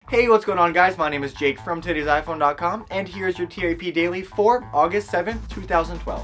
Hey, what's going on guys? My name is Jake from TodaysiPhone.com and here's your TIP Daily for August 7th, 2012.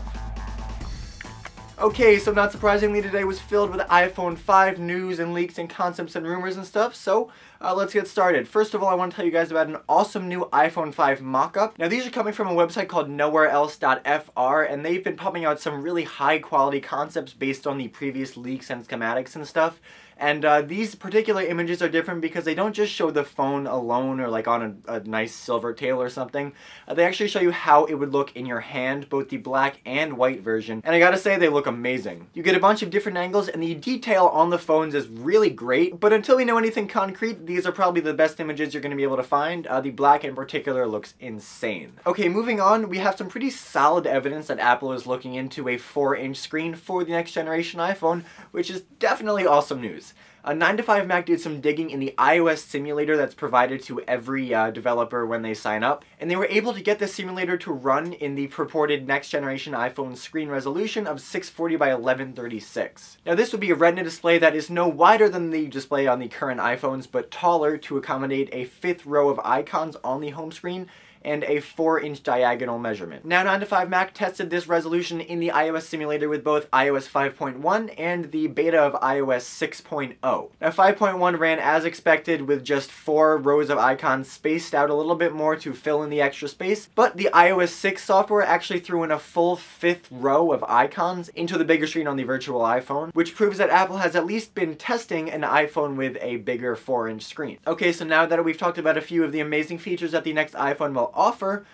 Okay, so not surprisingly today was filled with iPhone 5 news and leaks and concepts and rumors and stuff, so let's get started. First of all, I want to tell you guys about an awesome new iPhone 5 mock-up. Now these are coming from a website called nowhereelse.fr, and they've been pumping out some really high quality concepts based on the previous leaks and schematics and stuff. And these particular images are different because they don't just show the phone alone or like on a nice silver tail or something. They actually show you how it would look in your hand, both the black and white version. And I gotta say, they look amazing. You get a bunch of different angles and the detail on the phones is really great. But until we know anything concrete, these are probably the best images you're gonna be able to find. The black in particular looks insane. Okay, moving on, we have some pretty solid evidence that Apple is looking into a 4-inch screen for the next generation iPhone, which is definitely awesome news. 9to5Mac did some digging in the iOS simulator that's provided to every developer when they sign up, and they were able to get the simulator to run in the purported next generation iPhone screen resolution of 640 by 1136. Now this would be a Retina display that is no wider than the display on the current iPhones, but taller to accommodate a 5th row of icons on the home screen and a 4-inch diagonal measurement. Now 9to5Mac tested this resolution in the iOS simulator with both iOS 5.1 and the beta of iOS 6.0. Now 5.1 ran as expected with just 4 rows of icons spaced out a little bit more to fill in the extra space, but the iOS 6 software actually threw in a full 5th row of icons into the bigger screen on the virtual iPhone, which proves that Apple has at least been testing an iPhone with a bigger 4-inch screen. Okay, so now that we've talked about a few of the amazing features that the next iPhone will offer,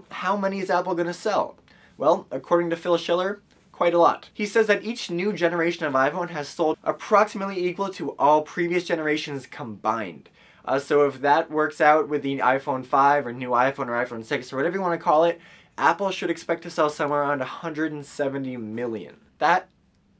how many is Apple going to sell? Well, according to Phil Schiller, quite a lot. He says that each new generation of iPhone has sold approximately equal to all previous generations combined. So if that works out with the iPhone 5 or new iPhone or iPhone 6 or whatever you want to call it, Apple should expect to sell somewhere around 170 million. That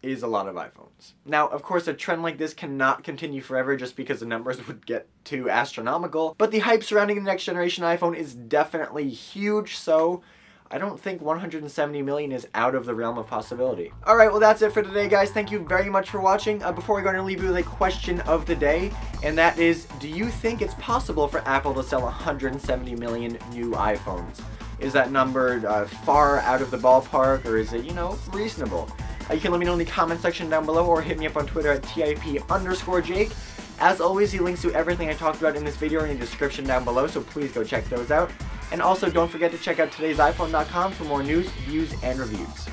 is a lot of iPhones. Now, of course, a trend like this cannot continue forever just because the numbers would get too astronomical, but the hype surrounding the next generation iPhone is definitely huge, so I don't think 170 million is out of the realm of possibility. Alright, well that's it for today, guys. Thank you very much for watching. Before we go, I'm going to leave you with a question of the day, and that is, do you think it's possible for Apple to sell 170 million new iPhones? Is that number far out of the ballpark, or is it, reasonable? You can let me know in the comment section down below or hit me up on Twitter at TIP_Jake. As always, the links to everything I talked about in this video are in the description down below, so please go check those out. And also don't forget to check out TodaysiPhone.com for more news, views, and reviews.